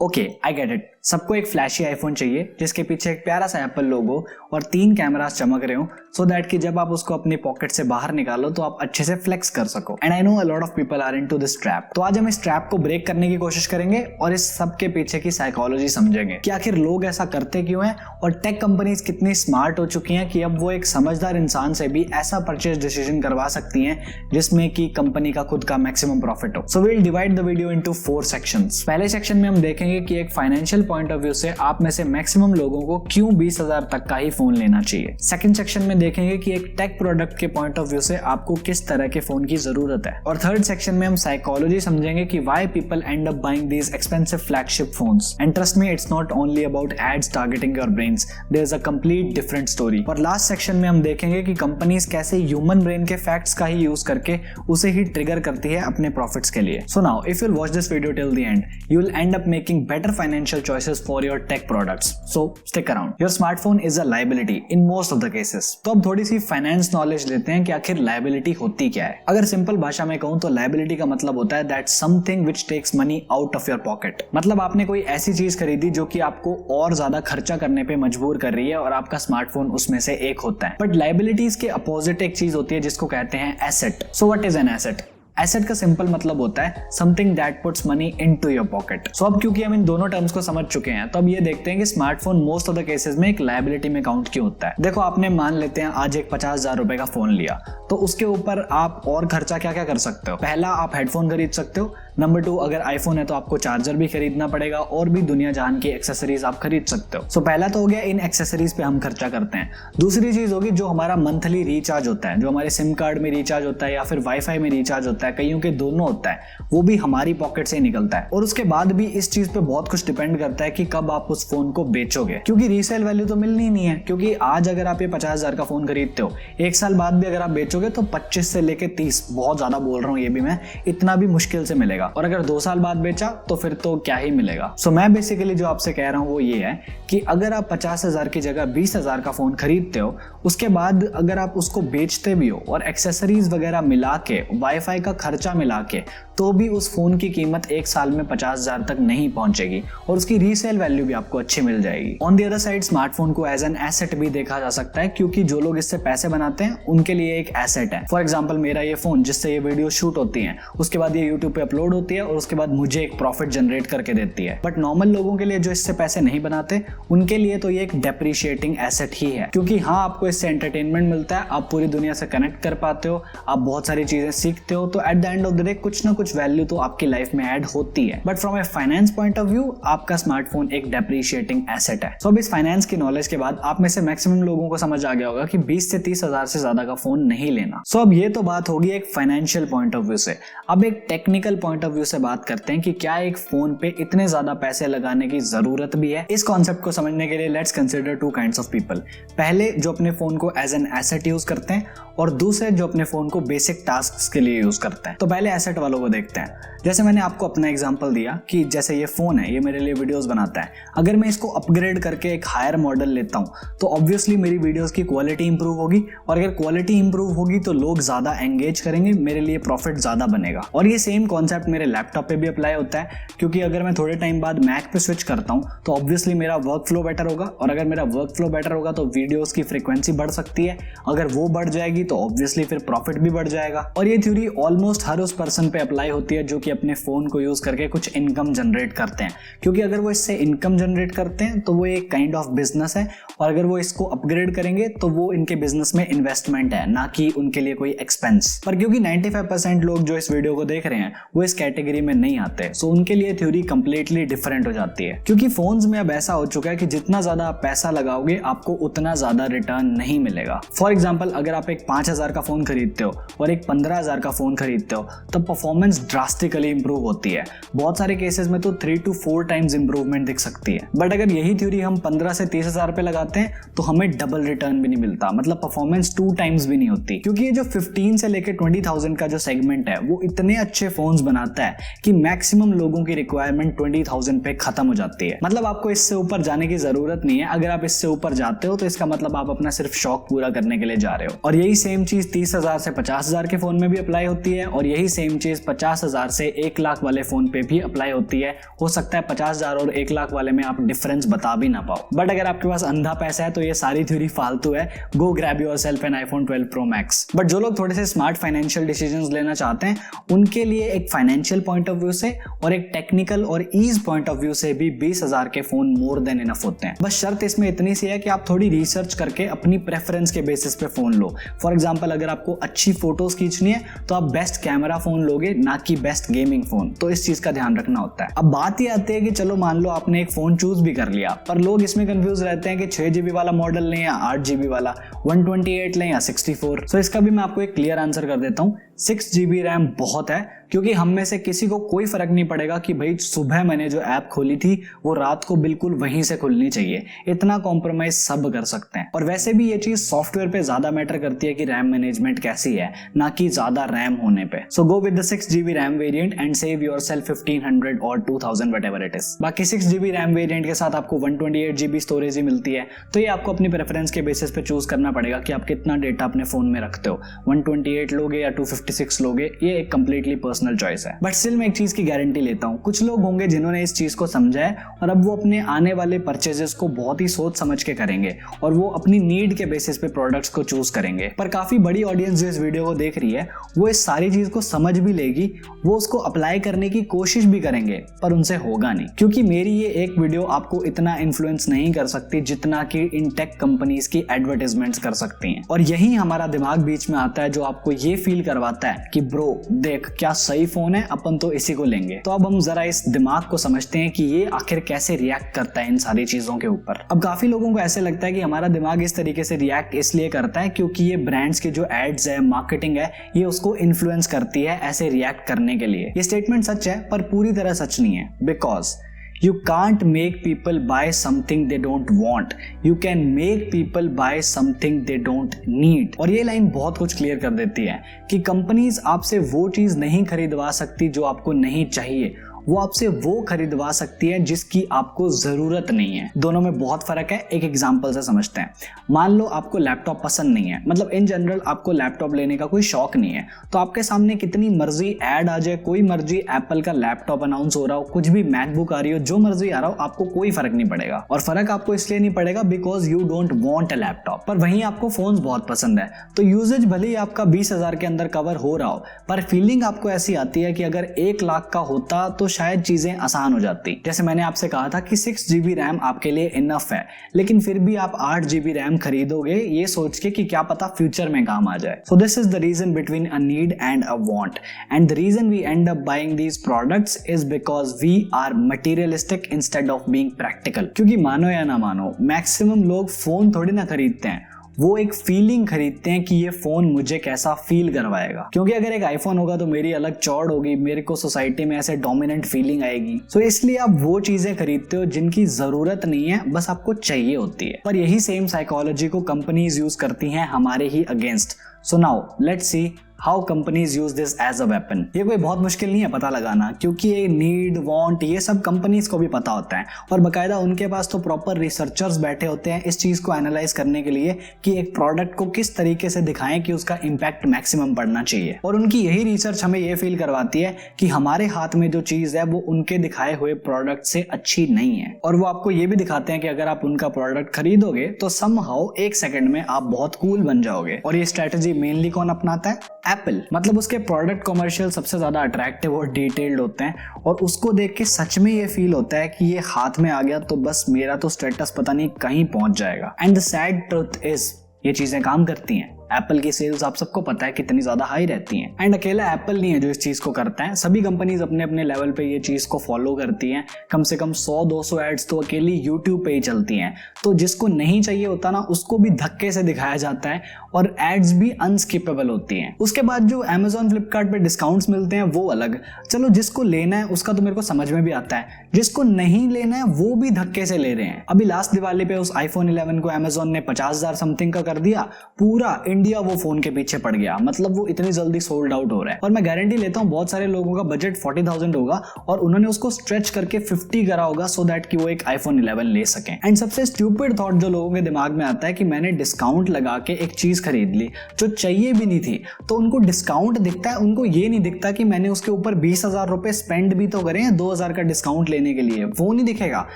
Okay, I get it. सबको एक flashy iPhone चाहिए जिसके पीछे एक प्यारा सा एप्पल लोगो और 3 कैमरास चमक रहे हो, सो दैट कि जब आप उसको अपनी पॉकेट से बाहर निकालो तो आप अच्छे से फ्लेक्स कर सको। And I know a lot of people are into this trap. तो आज हम इस ट्रैप को ब्रेक करने की कोशिश करेंगे और इस सब के पीछे की साइकोलॉजी समझेंगे कि आखिर लोग ऐसा करते क्यों हैं और टेक कंपनीज कितनी स्मार्ट हो चुकी हैं कि अब वो एक समझदार इंसान से भी ऐसा परचेज डिसीजन करवा सकती हैं जिसमें कि कंपनी का खुद का मैक्सिमम प्रॉफिट हो। So we will divide the video into 4 sections. पहले सेक्शन में हम देखेंगे कि एक फाइनेंशियल पॉइंट ऑफ व्यू से आप में से मैक्सिमम लोगों को क्यों 20,000 तक का ही फोन लेना चाहिए। सेकंड सेक्शन में देखेंगे कि एक टेक प्रोडक्ट के पॉइंट ऑफ व्यू से आपको किस तरह के फोन की जरूरत है। और थर्ड सेक्शन में हम साइकोलॉजी समझेंगे कि why people end up buying these expensive flagship phones. And trust me, it's not only about ads targeting your brains, there is a complete different story. और लास्ट सेक्शन में हम देखेंगे कि companies कैसे ह्यूमन ब्रेन के facts का ही use करके उसे ही ट्रिगर करती है अपने प्रॉफिट्स के लिए। So now if you watch this video till the end, you will end up making better financial choices for your tech products. So stick around. Your smartphone is a liability in most of the cases. तो अब थोड़ी सी finance knowledge लेते हैं कि आखिर liability होती क्या है। अगर सिंपल भाषा में कहूं तो लायबिलिटी का मतलब होता है that something which takes money out of your pocket. मतलब आपने कोई ऐसी चीज खरीदी जो कि आपको और ज्यादा खर्चा करने पे मजबूर कर रही है और आपका स्मार्टफोन उसमें से एक होता है। बट लायबिलिटीज के अपोजिट एक चीज होती है जिसको कहते हैं asset. So what is an asset? Asset का सिंपल मतलब होता है something that puts money into your pocket. So अब क्योंकि हम इन दोनों टर्म्स को समझ चुके हैं तो अब ये देखते हैं कि smartphone most of the cases में एक लायबिलिटी में काउंट क्यों होता है। देखो, आपने मान लेते हैं आज एक 50,000 रुपए का फोन लिया, तो उसके ऊपर आप और खर्चा क्या क्या कर सकते हो। पहला, आप हेडफोन खरीद सकते हो। नंबर 2, अगर आईफोन है तो आपको चार्जर भी खरीदना पड़ेगा और भी दुनिया जहान की एक्सेसरीज आप खरीद सकते हो। सो पहला तो हो गया इन एक्सेसरीज पे हम खर्चा करते हैं। दूसरी चीज होगी जो हमारा मंथली रिचार्ज होता है, जो हमारे सिम कार्ड में रिचार्ज होता है या फिर वाईफाई में रिचार्ज होता है, कईयों के दोनों होता है, वो भी हमारी पॉकेट से ही निकलता है। और उसके बाद भी इस चीज पे बहुत कुछ डिपेंड करता है कि कब आप उस फोन को बेचोगे, क्योंकि रीसेल वैल्यू तो मिलनी ही नहीं है। क्योंकि आज अगर आप ये 50,000 का फोन खरीदते हो, 1 साल बाद भी अगर आप बेचोगे तो 25 से लेके 30, बहुत ज्यादा बोल रहा हूँ ये भी मैं, इतना भी मुश्किल से मिलेगा। और अगर 2 साल बाद बेचा तो फिर तो क्या ही मिलेगा। सो मैं बेसिकली जो आपसे कह रहा हूँ वो ये है कि अगर आप 50,000 की जगह 20,000 का फोन खरीदते हो, उसके बाद अगर आप उसको बेचते भी हो और एक्सेसरीज वगैरह मिला के, वाईफाई का खर्चा मिला के, तो भी उस फोन की कीमत 1 साल में 50,000 तक नहीं पहुंचेगी और उसकी रीसेल वैल्यू भी आपको अच्छी मिल जाएगी। On the other side, smartphone को एज एन एसेट भी देखा जा सकता है, क्योंकि जो लोग इससे पैसे बनाते हैं उनके लिए एक एसेट है। फॉर एग्जाम्पल, मेरा ये फोन जिससे ये वीडियो शूट होती है, उसके बाद ये यूट्यूब पे अपलोड होती है और उसके बाद मुझे एक प्रॉफिट जनरेट करके देती है। बट नॉर्मल लोगों के लिए जो इससे पैसे नहीं बनाते, उनके लिए तो ये एक डेप्रिशिएटिंग एसेट ही है। क्योंकि हाँ, आपको इससे एंटरटेनमेंट मिलता है, आप पूरी दुनिया से कनेक्ट कर पाते हो, आप बहुत सारी चीजें सीखते हो, तो at the end of the day कुछ ना कुछ वैल्यू तो आपकी लाइफ में ऐड होती है। But from A finance point of view, आपका स्मार्टफोन एक डेप्रिशिएटिंग एसेट है। सो अब इस फाइनेंस की नॉलेज के बाद आप में से मैक्सिमम लोगों को समझ आ गया होगा कि 20 से 30,000 से ज्यादा का फोन नहीं लेना। सो अब ये तो बात होगी एक फाइनेंशियल पॉइंट ऑफ व्यू से। अब एक टेक्निकल पॉइंट ऑफ व्यू से बात करते हैं कि क्या एक फोन पे इतने ज्यादा पैसे लगाने की जरूरत भी है। इस कॉन्सेप्ट को समझने के लिए let's consider 2 kinds of people. पहले, जो अपने फोन को एज एन एसेट यूज करते हैं, और दूसरे जो अपने फोन को बेसिक टास्क्स के लिए यूज करते हैं। तो पहले एसेट वालों को देखते हैं। जैसे मैंने आपको अपना एग्जांपल दिया कि जैसे ये फोन है, ये मेरे लिए वीडियोस बनाता है। अगर मैं इसको अपग्रेड करके एक हायर मॉडल लेता हूं तो ऑब्वियसली मेरी वीडियोस की क्वालिटी इंप्रूव होगी, और अगर क्वालिटी इंप्रूव होगी तो लोग ज्यादा एंगेज करेंगे, मेरे लिए प्रॉफिट ज्यादा बनेगा। और ये सेम कॉन्सेप्ट मेरे लैपटॉप पे भी अप्लाई होता है, क्योंकि अगर मैं थोड़े टाइम बाद मैक पे स्विच करता हूं तो ऑब्वियसली मेरा वर्क फ्लो बेटर होगा, और अगर मेरा वर्क फ्लो बेटर होगा तो वीडियोस की फ्रीक्वेंसी बढ़ सकती है। अगर वो बढ़ जाएगी तो ऑब्वियसली फिर प्रॉफिट भी बढ़ जाएगा। और ये थ्योरी ऑलमोस्ट हर उस पर्सन पे अप्लाई होती है जो कि अपने फोन को यूज करके कुछ इनकम जनरेट करते हैं, क्योंकि अगर वो इससे इनकम जनरेट करते हैं तो वो एक काइंड ऑफ बिजनेस है, और अगर वो इसको अपग्रेड करेंगे तो वो इनके बिजनेस में इन्वेस्टमेंट है, ना कि उनके लिए कोई एक्सपेंस। पर क्योंकि 95% लोग जो इस वीडियो को देख रहे हैं वो इस कैटेगरी में नहीं आते, सो उनके लिए थ्योरी कंप्लीटली डिफरेंट हो जाती है। क्योंकि फोन्स में अब ऐसा हो चुका है कि जितना ज्यादा आप पैसा लगाओगे आपको उतना ज्यादा रिटर्न नहीं मिलेगा। फॉर एग्जाम्पल, अगर आप एक 5,000 का फोन खरीदते हो और एक 15,000 का फोन खरीदते हो तो परफॉर्मेंस ड्रास्टिकली इंप्रूव होती है। बहुत सारे केसेस में तो 3 to 4 टाइम्स इंप्रूवमेंट दिख सकती है। बट अगर यही थ्योरी हम 15 से 30,000 पे लगाते हैं तो हमें डबल रिटर्न भी नहीं मिलता, मतलब परफॉर्मेंस 2 टाइम्स भी नहीं होती। क्योंकि ये जो 15 से लेकर 20,000 का जो सेगमेंट है वो इतने अच्छे फोन्स बना आता है कि मैक्सिमम लोगों की रिक्वायरमेंट 20,000 पे खत्म हो जाती है। मतलब आपको इससे ऊपर जाने की जरूरत नहीं है। अगर आप इससे ऊपर जाते हो तो इसका मतलब आप अपना सिर्फ शौक पूरा करने के लिए जा रहे हो। और यही सेम चीज 30,000 से 50,000 के फोन में भी अप्लाई होती है, और यही सेम चीज 50,000 से 1 लाख वाले फोन पे भी अप्लाई होती है। हो सकता है 50,000 और 1 लाख वाले में आप डिफरेंस बता भी ना पाओ, बट अगर आपके पास अंधा पैसा है तो ये सारी थ्योरी फालतू है। Go grab yourself an iPhone 12 Pro Max। But जो लोग थोड़े से स्मार्ट फाइनेंशियल डिसीजंस लेना चाहते हैं उनके लिए एक फाइनेंशियल पॉइंट ऑफ व्यू से और एक टेक्निकल और ईज पॉइंट ऑफ व्यू से भी 20,000 के फोन मोर देन इनफ होते हैं। बस शर्त इसमें इतनी सी है कि आप थोड़ी रिसर्च करके अपनी प्रेफरेंस के बेसिस पे फोन लो। फॉर एग्जांपल अगर आपको अच्छी फोटोज खींचनी है तो आप बेस्ट कैमरा फोन लोगे, ना कि बेस्ट गेमिंग फोन। तो इस चीज का ध्यान रखना होता है। अब बात ये आती है कि चलो मान लो आपने एक फोन चूज भी कर लिया, पर लोग इसमें कंफ्यूज रहते हैं कि 6GB वाला मॉडल लें या 8GB वाला, 128 लें या 64। सो इसका भी मैं आपको एक क्लियर आंसर कर देता हूँ। 6GB रैम बहुत है, क्योंकि हम में से किसी को कोई फर्क नहीं पड़ेगा कि भाई सुबह मैंने जो ऐप खोली थी वो रात को बिल्कुल वहीं से खुलनी चाहिए। इतना कॉम्प्रोमाइज सब कर सकते हैं। और वैसे भी ये चीज सॉफ्टवेयर पे ज्यादा मैटर करती है कि रैम मैनेजमेंट कैसी है, ना कि ज्यादा रैम होने पे। So go with the 6GB RAM variant and save yourself 1500 और 2000 व्हाटएवर इट इज। बाकी 6GB रैम वेरिएंट के साथ आपको 128GB स्टोरेज ही मिलती है। तो ये आपको अपनी प्रेफरेंस के बेसिस पे चूज करना पड़ेगा कि आप कितना डेटा अपने फोन में रखते हो, 128 लोगे या 256 लोगे। ये एक कंप्लीटली पर्सनल चॉइस है। बट स्टिल मैं एक चीज की गारंटी लेता हूँ, कुछ लोग होंगे जिन्होंने इस चीज को समझा है और अब वो अपने आने वाले परचेजेस को बहुत ही सोच समझ के करेंगे और वो अपनी नीड के बेसिस पे प्रोडक्ट्स को चूज करेंगे। पर काफी बड़ी ऑडियंस जो इस वीडियो को देख रही है वो इस सारी चीज को समझ भी लेगी, वो उसको अप्लाई करने की कोशिश भी करेंगे, पर उनसे होगा नहीं। क्योंकि मेरी ये एक वीडियो आपको इतना इन्फ्लुएंस नहीं कर सकती जितना कि इन टेक कंपनीज की एडवर्टाइजमेंट्स कर सकती हैं। और यही हमारा दिमाग बीच में आता है जो आपको ये फील करवाता है कि ब्रो देख क्या सही फोन है, अपन तो इसी को लेंगे। तो अब हम जरा इस दिमाग को समझते हैं कि ये आखिर कैसे रिएक्ट करता है इन सारी चीजों के ऊपर। अब काफी लोगों को ऐसे लगता है कि हमारा दिमाग इस तरीके से रिएक्ट इसलिए करता है क्योंकि ये ब्रांड्स के जो एड्स है, मार्केटिंग है, ये उसको इन्फ्लुएंस करती है ऐसे रिएक्ट करने के लिए। ये स्टेटमेंट सच है पर पूरी तरह सच नहीं है। Because You can't make people buy something they don't want. You can make people buy something they don't need. और ये लाइन बहुत कुछ क्लियर कर देती है कि कंपनीज आपसे वो चीज नहीं खरीदवा सकती जो आपको नहीं चाहिए, वो आपसे वो खरीदवा सकती है जिसकी आपको जरूरत नहीं है। दोनों में बहुत फर्क है। एक एग्जांपल से समझते हैं। मान लो आपको लैपटॉप पसंद नहीं है, मतलब इन जनरल आपको लैपटॉप लेने का कोई शौक नहीं है, तो आपके सामने कितनी मर्जी ऐड आ जाए, कोई मर्जी एप्पल का लैपटॉप अनाउंस हो रहा हो, कुछ भी मैकबुक आ रही हो, जो मर्जी आ रहा हो, आपको कोई फर्क नहीं पड़ेगा। और फर्क आपको इसलिए नहीं पड़ेगा because you don't want a laptop. पर वहीं आपको फोन्स बहुत पसंद है, तो यूजेज भले ही आपका 20,000 के अंदर कवर हो रहा हो, पर फीलिंग आपको ऐसी आती है कि अगर 1 लाख का होता तो शायद चीजें आसान हो जाती। जैसे मैंने आपसे कहा था कि 6GB रैम आपके लिए इनफ है, लेकिन फिर भी आप 8GB रैम खरीदोगे ये सोच के कि क्या पता फ्यूचर में काम आ जाए। So this is the reason between a need and a want, and the reason we end up buying these products is because we are materialistic instead of being practical. क्योंकि मानो या ना मानो मैक्सिमम लोग फोन थोड़ी ना खरीदते हैं, वो एक फीलिंग खरीदते हैं कि ये फोन मुझे कैसा फील करवाएगा। क्योंकि अगर एक आईफोन होगा तो मेरी अलग चौड़ होगी, मेरे को सोसाइटी में ऐसे डोमिनेंट फीलिंग आएगी। सो इसलिए आप वो चीजें खरीदते हो जिनकी जरूरत नहीं है, बस आपको चाहिए होती है। पर यही सेम साइकोलॉजी को कंपनीज यूज करती हैं हमारे ही against. So now let's see how companies use this as a weapon. ये कोई बहुत मुश्किल नहीं है पता लगाना, क्योंकि ये नीड वांट ये सब कंपनीज को भी पता होता है और बकायदा उनके पास तो प्रॉपर रिसर्चर्स बैठे होते हैं इस चीज को एनालाइज करने के लिए कि एक प्रोडक्ट को किस तरीके से दिखाएं कि उसका इम्पैक्ट मैक्सिमम पड़ना चाहिए। और उनकी यही रिसर्च हमें ये फील करवाती है कि हमारे हाथ में जो चीज है वो उनके दिखाए हुए प्रोडक्ट से अच्छी नहीं है। और वो आपको ये भी दिखाते हैं कि अगर आप उनका प्रोडक्ट खरीदोगे तो समहाउ 1 सेकंड में आप बहुत कूल बन जाओगे। और ये स्ट्रेटेजी मेनली कौन अपनाता है? एप्पल। मतलब उसके प्रोडक्ट कमर्शियल सबसे ज्यादा अट्रैक्टिव और डिटेल्ड होते हैं और उसको देख के सच में ये फील होता है कि ये हाथ में आ गया तो बस मेरा तो स्टेटस पता नहीं कहीं पहुंच जाएगा। And the sad truth is ये चीजें काम करती हैं। एप्पल की सेल्स आप सबको पता है कितनी ज्यादा हाई रहती हैं। एंड अकेला एप्पल नहीं है जो इस चीज को करता है, सभी कंपनीज अपने अपने लेवल पे ये चीज को फॉलो करती हैं। कम से कम 100-200 एड्स तो अकेली यूट्यूब पे ही चलती हैं। तो जिसको नहीं चाहिए होता ना उसको भी धक्के से दिखाया जाता है और एड्स भी अनस्किपेबल होती हैं। उसके बाद जो Amazon फ्लिपकार्ट पे डिस्काउंट्स मिलते हैं वो अलग, चलो जिसको लेना है उसका तो मेरे को समझ में भी आता है, जिसको नहीं लेना है वो भी धक्के से ले रहे हैं। अभी लास्ट दिवाली पे उस iPhone 11 को Amazon ने 50,000 समथिंग का कर दिया, पूरा इंडिया वो फोन के पीछे पड़ गया, मतलब वो इतनी जल्दी सोल्ड आउट हो रहा है। और मैं गारंटी लेता हूँ बहुत सारे लोगों का बजट 40,000 होगा और उन्होंने उसको स्ट्रेच करके 50 करा होगा सो दैट कि वो एक iPhone 11 ले सकें। एंड सबसे स्टूपिड थॉट जो लोगों के दिमाग में आता है कि मैंने डिस्काउंट लगा के एक चीज खरीद ली जो चाहिए भी नहीं थी, तो उनको डिस्काउंट दिखता है, उनको ये नहीं दिखता कि मैंने उसके ऊपर 20,000 रुपए स्पेंड भी तो करे हैं 2,000 का डिस्काउंट लेने के लिए। वो नहीं दिखेगा,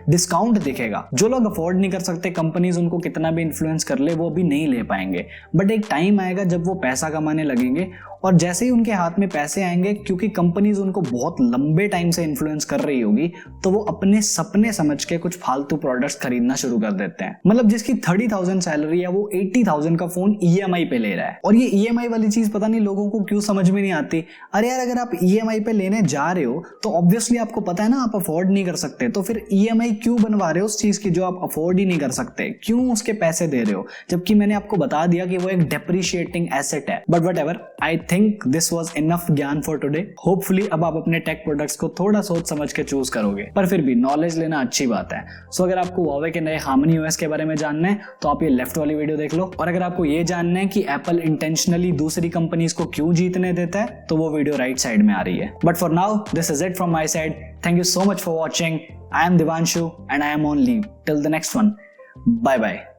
डिस्काउंट दिखेगा। जो लोग अफोर्ड नहीं कर सकते, कंपनीज उनको कितना भी इन्फ्लुएंस कर ले वो भी नहीं ले पाएंगे। बट एक टाइम आएगा जब वो पैसा कमाने लगेंगे और जैसे ही उनके हाथ में पैसे आएंगे, क्योंकि कंपनीज उनको बहुत लंबे टाइम से इन्फ्लुएंस कर रही होगी, तो वो अपने सपने समझ के कुछ फालतू प्रोडक्ट्स खरीदना शुरू कर देते हैं। मतलब जिसकी 30,000 सैलरी है वो 80,000 का फोन EMI पे ले रहा है। और ये EMI वाली चीज पता नहीं लोगों को क्यों समझ में नहीं आती। अरे यार, अगर आप EMI पे लेने जा रहे हो तो ऑब्वियसली आपको पता है ना आप अफोर्ड नहीं कर सकते, तो फिर EMI क्यों बनवा रहे हो उस चीज की जो आप अफोर्ड ही नहीं कर सकते? क्यों उसके पैसे दे रहे हो, जबकि मैंने आपको बता दिया कि वो एक डेप्रिशिएटिंग एसेट है। But whatever, I think this was enough ज्ञान फॉर टुडे। होपफुली अब आप अपने टेक प्रोडक्ट्स को थोड़ा सोच समझ के चूज करोगे, पर फिर भी नॉलेज लेना अच्छी बात है। सो अगर आपको Huawei के नए Harmony OS के बारे में जानना है तो आप ये लेफ्ट वाली वीडियो देख लो, और अगर आपको ये जानना है कि एप्पल इंटेंशनली दूसरी कंपनीज को क्यों जीतने देता है तो वो वीडियो राइट साइड में आ रही है। But for now this is it from my side. Thank you so much for watching. I am Divanshu and I am on leave till the next one. Bye bye.